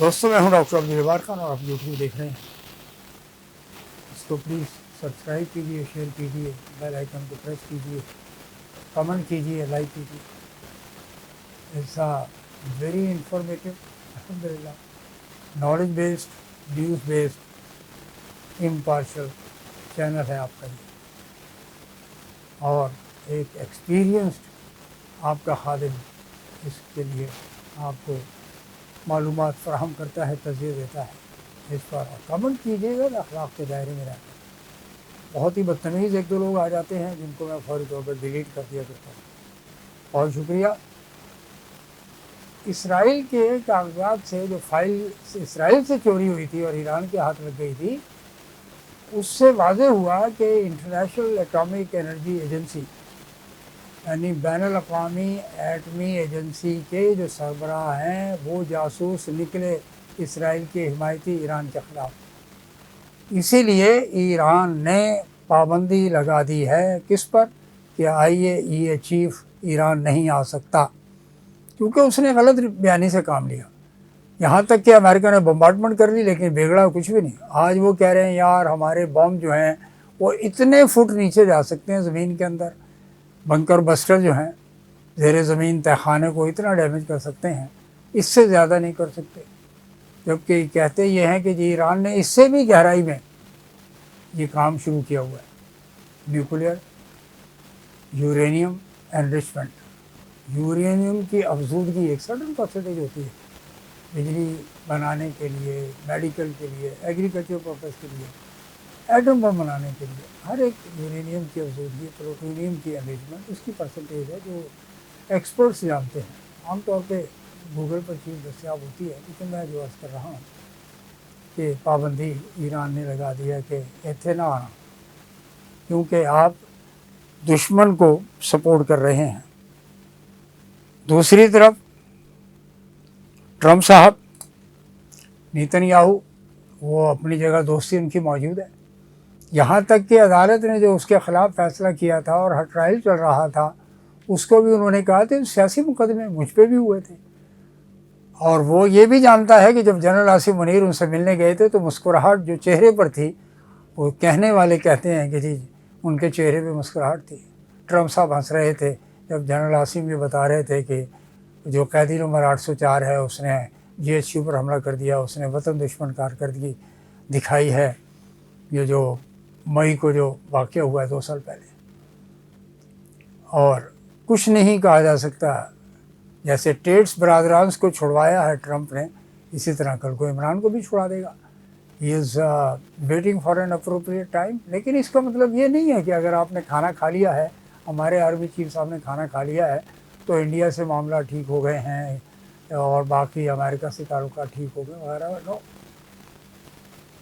دوستوں میں ہوں ڈاکٹر عبدالجبار خان اور آپ یوٹیوب دیکھ رہے ہیں. اس کو پلیز سبسکرائب کیجیے، شیئر کیجیے، بیل آئیکن کو پریس کیجیے، کمنٹ کیجیے، لائک کیجیے. اٹس ویری انفارمیٹیو، الحمد للہ، knowledge based, news based, impartial channel ہے آپ کا یہ، اور ایک ایکسپیرینسڈ آپ کا خادم اس کے لیے آپ کو معلومات فراہم کرتا ہے، تجزیہ دیتا ہے. اس پر کمنٹ کیجیے گا، اخلاق کے دائرے میں رہتا ہے. بہت ہی بدتمیز ایک دو لوگ آ جاتے ہیں جن کو میں فوری طور پر ڈیلیٹ کر دیا کرتا ہوں. بہت شکریہ. اسرائیل کے کاغذات سے جو فائل اسرائیل سے چوری ہوئی تھی اور ایران کے ہاتھ لگ گئی تھی، اس سے واضح ہوا کہ انٹرنیشنل اٹامک انرجی ایجنسی یعنی بین الاقوامی ایٹمی ایجنسی کے جو سربراہ ہیں وہ جاسوس نکلے اسرائیل کے حمایتی ایران کے خلاف. اسی لیے ایران نے پابندی لگا دی ہے کس پر کہ IAEA چیف ایران نہیں آ سکتا، کیونکہ اس نے غلط بیانی سے کام لیا. یہاں تک کہ امریکہ نے بمبارڈمنٹ کر لی لیکن بگڑا کچھ بھی نہیں. آج وہ کہہ رہے ہیں یار ہمارے بم جو ہیں وہ اتنے فٹ نیچے جا سکتے ہیں زمین کے اندر، بنکر بسٹر جو ہیں زیر زمین تہ خانے کو اتنا ڈیمیج کر سکتے ہیں، اس سے زیادہ نہیں کر سکتے. جبکہ کہتے یہ ہیں کہ جی ایران نے اس سے بھی گہرائی میں یہ کام شروع کیا ہوا ہے، نیوکلیئر یورینیم انرچمنٹ. یورینیم کی افزودگی ایک سرٹن پرسنٹیج ہوتی ہے بجلی بنانے کے لیے، میڈیکل کے لیے، ایگریکلچر پرپز کے لیے، ایٹم بم بنانے کے لیے. ہر ایک یورینیم کی افزودگی، پلوٹونیم کی انریچمنٹ، اس کی پرسنٹیج ہے جو ایکسپرٹس جانتے ہیں. عام طور پہ گوگل پر چیز دستیاب ہوتی ہے، لیکن میں جو عرض کر رہا ہوں کہ پابندی ایران نے لگا دیا کہ ایتھے نہ آنا، کیونکہ آپ دشمن کو سپورٹ کر رہے ہیں. دوسری طرف ٹرمپ صاحب، نیتن یاہو، وہ اپنی جگہ دوستی ان کی موجود ہے. یہاں تک کہ عدالت نے جو اس کے خلاف فیصلہ کیا تھا اور ٹرائل چل رہا تھا، اس کو بھی انہوں نے کہا تھا سیاسی مقدمے مجھ پہ بھی ہوئے تھے. اور وہ یہ بھی جانتا ہے کہ جب جنرل آصف منیر ان سے ملنے گئے تھے تو مسکراہٹ جو چہرے پر تھی، وہ کہنے والے کہتے ہیں کہ جی ان کے چہرے پہ مسکراہٹ تھی. ٹرمپ صاحب ہنس رہے تھے جب جنرل آصف یہ بتا رہے تھے کہ جو قیدی نمبر 804 ہے اس نے GHQ پر حملہ کر دیا، اس نے وطن دشمن کارکردگی دکھائی ہے. یہ جو مئی کو جو واقعہ ہوا ہے 2 سال پہلے، اور کچھ نہیں کہا جا سکتا. جیسے ٹیٹس برادران کو چھڑوایا ہے ٹرمپ نے، اسی طرح کل کو عمران کو بھی چھڑا دے گا. He is waiting for an appropriate time. لیکن اس کا مطلب یہ نہیں ہے کہ اگر آپ نے کھانا کھا لیا ہے، ہمارے آرمی چیف صاحب نے کھانا کھا لیا ہے تو انڈیا سے معاملہ ٹھیک ہو گئے ہیں اور باقی امریکہ سے تعلقات ٹھیک ہو گئے وغیرہ. نو،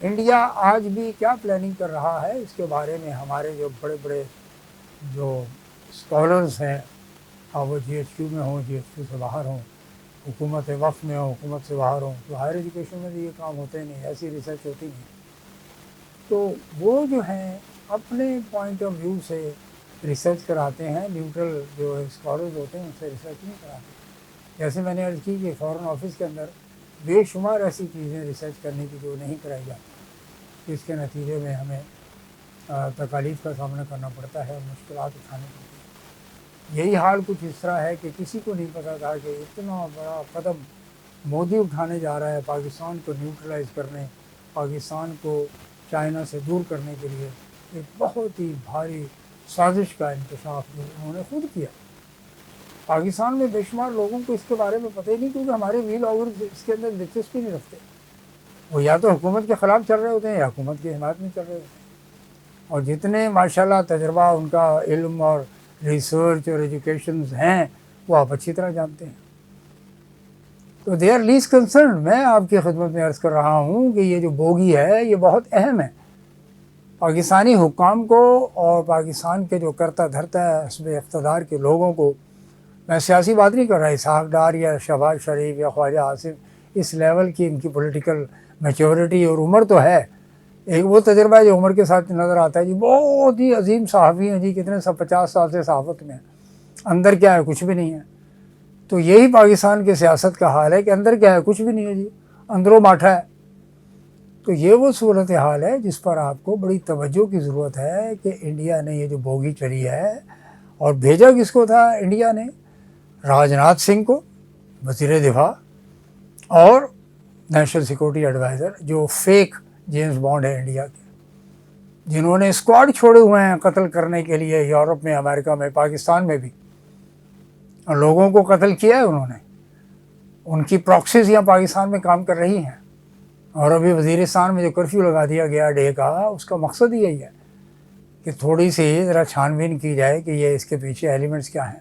انڈیا آج بھی کیا پلاننگ کر رہا ہے اس کے بارے میں ہمارے جو بڑے بڑے جو اسکالرز ہیں، اور وہ GHQ میں ہوں، GHQ سے باہر ہوں، حکومت وقف میں ہوں، حکومت سے باہر ہوں، تو ہائر ایجوکیشن میں بھی یہ کام ہوتے نہیں، ایسی ریسرچ ہوتی نہیں. تو وہ جو ہیں اپنے پوائنٹ آف ویو سے ریسرچ کراتے ہیں، نیوٹرل جو اسکالرز ہوتے ہیں ان سے ریسرچ نہیں کراتے. جیسے میں نے عرض کی کہ فورن آفس کے اندر بے شمار ایسی چیزیں ریسرچ کرنے کی جو نہیں کرائی جاتی، اس کے نتیجے میں ہمیں تکالیف کا سامنا کرنا پڑتا ہے اور مشکلات اٹھانی پڑتی ہیں. یہی حال کچھ اس طرح ہے کہ کسی کو نہیں پتا تھا کہ اتنا بڑا قدم مودی اٹھانے جا رہا ہے پاکستان کو نیوٹرلائز کرنے، پاکستان کو چائنا سے دور کرنے کے لیے. ایک بہت ہی بھاری سازش کا انکشاف جو انہوں نے خود کیا. پاکستان میں بے شمار لوگوں کو اس کے بارے میں پتہ ہی نہیں، کیونکہ ہمارے ویل آور اس کے اندر دلچسپی نہیں رکھتے. وہ یا تو حکومت کے خلاف چل رہے ہوتے ہیں یا حکومت کی حمایت میں چل رہے ہوتے ہیں. اور جتنے ماشاءاللہ تجربہ ان کا علم اور ریسرچ اور ایجوکیشنز ہیں وہ آپ اچھی طرح جانتے ہیں. تو دے آر لیسٹ کنسرن. میں آپ کی خدمت میں عرض کر رہا ہوں کہ یہ جو بوگی ہے یہ بہت اہم ہے. پاکستانی حکام کو اور پاکستان کے جو کرتا دھرتا ہے حسب اقتدار کے لوگوں کو، میں سیاسی بات نہیں کر رہا، اسحاق ڈار یا شہباز شریف یا خواجہ آصف، اس لیول کی ان کی پولیٹیکل میچورٹی اور عمر تو ہے. ایک وہ تجربہ ہے جو عمر کے ساتھ نظر آتا ہے. جی بہت ہی عظیم صحافی ہیں جی، کتنے 50 سال سے صحافت میں، اندر کیا ہے کچھ بھی نہیں ہے. تو یہی پاکستان کی سیاست کا حال ہے کہ اندر کیا ہے کچھ بھی نہیں ہے جی. اندرو ماٹھا ہے۔ تو یہ وہ صورتحال ہے جس پر آپ کو بڑی توجہ کی ضرورت ہے کہ انڈیا نے یہ جو بوگی چلی ہے، اور بھیجا کس کو تھا انڈیا نے؟ راج ناتھ سنگھ کو، وزیر دفاع، اور نیشنل سیکورٹی ایڈوائزر، جو فیک جیمز بانڈ ہے انڈیا کے، جنہوں نے اسکواڈ چھوڑے ہوئے ہیں قتل کرنے کے لیے یورپ میں، امریکہ میں، پاکستان میں بھی، اور لوگوں کو قتل کیا ہے انہوں نے۔ ان کی پراکسیز یہاں پاکستان میں کام کر رہی ہیں، اور ابھی وزیرستان میں جو کرفیو لگا دیا گیا ڈے کا، اس کا مقصد یہی ہے کہ تھوڑی سی ذرا چھان بین کی جائے کہ یہ اس کے پیچھے ایلیمنٹس کیا ہیں۔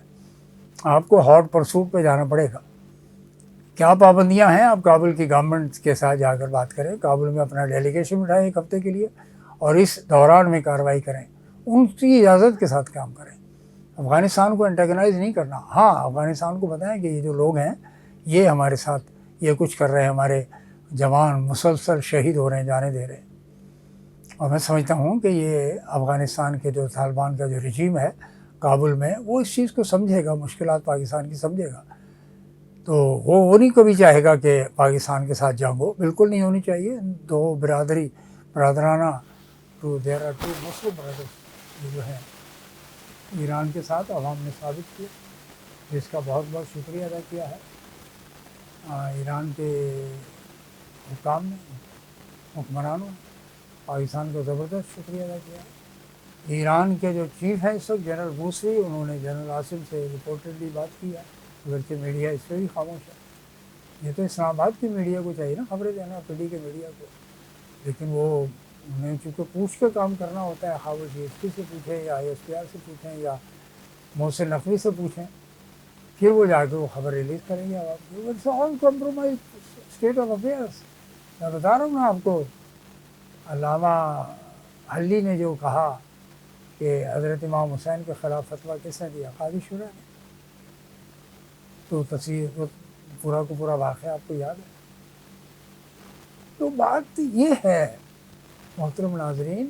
آپ کو ہاٹ پرسوٹ پہ جانا پڑے گا، کیا پابندیاں ہیں، آپ کابل کی گورنمنٹ کے ساتھ جا کر بات کریں، کابل میں اپنا ڈیلیگیشن بٹھائیں ایک ہفتے کے لیے، اور اس دوران میں کارروائی کریں، ان کی اجازت کے ساتھ کام کریں۔ افغانستان کو انٹیگنائز نہیں کرنا۔ ہاں، افغانستان کو بتائیں کہ یہ جو لوگ ہیں یہ ہمارے ساتھ یہ کچھ کر رہے ہیں، ہمارے جوان مسلسل شہید ہو رہے ہیں، جانے دے رہے ہیں، اور میں سمجھتا ہوں کہ یہ افغانستان کے جو طالبان کا جو رجیم ہے کابل میں، وہ اس چیز کو سمجھے گا، مشکلات پاکستان کی سمجھے گا، تو وہ نہیں کبھی چاہے گا کہ پاکستان کے ساتھ جنگ ہو، بالکل نہیں ہونی چاہیے۔ دو برادرانہ there are two Muslim brothers, یہ جو ہیں ایران کے ساتھ عوام نے ثابت کیا، جس کا بہت بہت شکریہ ادا کیا ہے ایران کے حکام نے، حکمرانوں نے پاکستان کو زبردست شکریہ ادا کیا ہے۔ ایران کے جو چیف ہیں اس وقت جنرل بوسری، انہوں نے جنرل عاصم سے رپورٹڈلی بات کی ہے، اگرچہ میڈیا اس پہ بھی خاموش ہے۔ یہ تو اسلام آباد کی میڈیا کو چاہیے نا خبریں دینا، پی ڈی کے میڈیا کو، لیکن وہ انہیں چونکہ پوچھ کے کام کرنا ہوتا ہے، خواہ وہ جی ایس پی سے پوچھیں یا آئی ایس پی آر سے پوچھیں یا محسن نقوی سے پوچھیں، پھر وہ جا کے وہ خبر ریلیز کریں گے عوام کو۔ It's all compromise state of affairs. میں بتا رہا ہوں نا آپ کو، علامہ حلی نے جو کہا کہ حضرت امام حسین کے خلاف فتویٰ کس نے دیا؟ قاضی شورا نے۔ تو تصویر پورا کو پورا واقعہ آپ کو یاد ہے۔ تو بات یہ ہے محترم ناظرین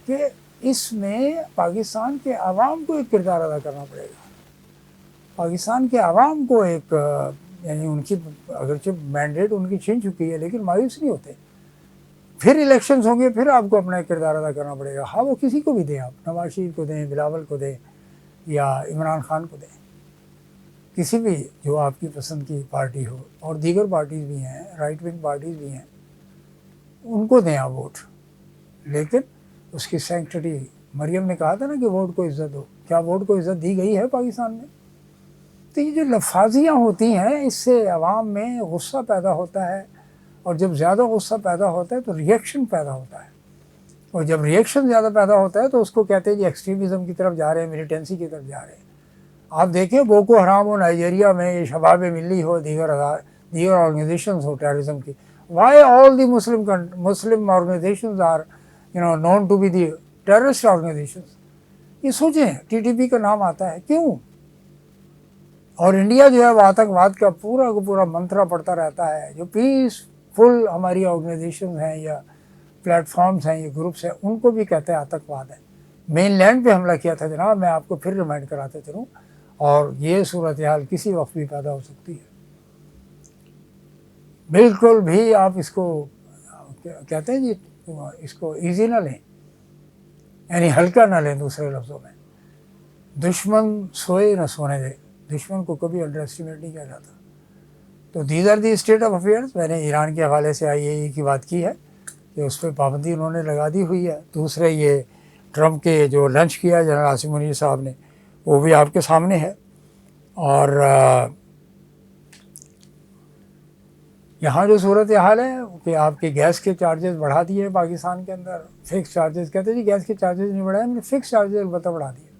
کہ اس میں پاکستان کے عوام کو ایک کردار ادا کرنا پڑے گا۔ پاکستان کے عوام کو ایک یعنی ان کی اگرچہ مینڈیٹ ان کی چھن چکی ہے، لیکن مایوس نہیں ہوتے۔ پھر الیکشنز ہوں گے، پھر آپ کو اپنا ایک کردار ادا کرنا پڑے گا۔ ہاں، وہ کسی کو بھی دیں، آپ نواز شریف کو دیں، بلاول کو دیں، یا عمران خان کو دیں، کسی بھی جو آپ کی پسند کی پارٹی ہو، اور دیگر پارٹیز بھی ہیں، رائٹ ونگ پارٹیز بھی ہیں، ان کو دیں آپ ووٹ، لیکن اس کی سینکٹری، مریم نے کہا تھا نا کہ ووٹ کو عزت دو، کیا ووٹ کو عزت دی گئی ہے پاکستان میں؟ تو یہ جو لفاظیاں ہوتی ہیں، اس سے عوام میں غصہ پیدا ہوتا ہے، اور جب زیادہ غصہ پیدا ہوتا ہے تو ریئیکشن پیدا ہوتا ہے، اور جب ریئیکشن زیادہ پیدا ہوتا ہے تو اس کو کہتے ہیں جی ایکسٹریمزم کی طرف جا رہے ہیں، ملیٹنسی کی طرف جا رہے ہیں۔ آپ دیکھیں بوکو حرام ہو نائجیریا میں، یہ شباب ملی ہو، دیگر آرگنائزیشنز ہو ٹیررزم کی، why all the Muslim organisations are known to be the terrorist organisations? یہ سوچیں، ٹی ٹی پی کا نام آتا ہے، کیوں؟ اور انڈیا جو ہے وہ آتنکواد کا پورا کا پورا منترا پڑتا رہتا ہے۔ جو پیس فل ہماری آرگنائزیشنز ہیں یا پلیٹ فارمز ہیں، یہ گروپس ہیں، ان کو بھی کہتے ہیں آتنکواد ہے۔ مین لینڈ پہ حملہ کیا تھا جناب، میں آپ کو پھر ریمائنڈ کراتے چلوں، اور یہ صورتحال کسی وقت بھی پیدا ہو سکتی ہے۔ بالکل بھی آپ اس کو کہتے ہیں جی، اس کو ایزی نہ لیں، یعنی ہلکا نہ لیں، دوسرے لفظوں میں دشمن سوئے نہ سونے دے، دشمن کو کبھی انڈر اسٹیمیٹ نہیں کیا جاتا۔ تو these are the state of affairs. میں نے ایران کے حوالے سے آئی اے ای کی بات کی ہے کہ اس پہ پابندی انہوں نے لگا دی ہوئی ہے۔ دوسرے یہ ٹرمپ کے جو لنچ کیا جنرل عاصم منیر صاحب نے، وہ بھی آپ کے سامنے ہے۔ اور یہاں جو صورتحال ہے کہ آپ کے گیس کے چارجز بڑھا دیے پاکستان کے اندر، فکس چارجز، کہتے ہیں جی گیس کے چارجز نہیں بڑھائے، ہم نے فکس چارجز البتہ بڑھا دیے۔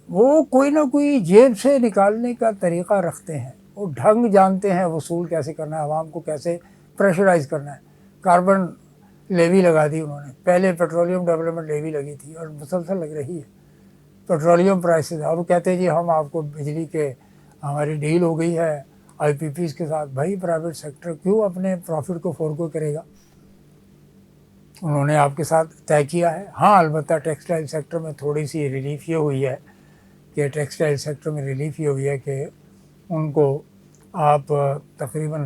وہ کوئی نہ کوئی جیب سے نکالنے کا طریقہ رکھتے ہیں، وہ ڈھنگ جانتے ہیں وصول کیسے کرنا ہے، عوام کو کیسے پریشرائز کرنا ہے۔ کاربن لیوی لگا دی انہوں نے، پہلے پیٹرولیم ڈیولپمنٹ لیوی لگی تھی اور مسلسل لگ رہی ہے، پیٹرولیم پرائسز، اور وہ کہتے ہیں جی ہم آپ کو بجلی کے، ہماری ڈیل ہو گئی ہے آئی پی پیز کے ساتھ۔ بھائی پرائیویٹ سیکٹر کیوں اپنے پروفٹ کو فورگو کرے گا؟ انہوں نے آپ کے ساتھ طے کیا ہے۔ ہاں، البتہ ٹیکسٹائل سیکٹر میں تھوڑی سی ریلیف یہ ہوئی ہے کہ ٹیکسٹائل سیکٹر میں ریلیف یہ ہوئی ہے کہ ان کو آپ تقریباً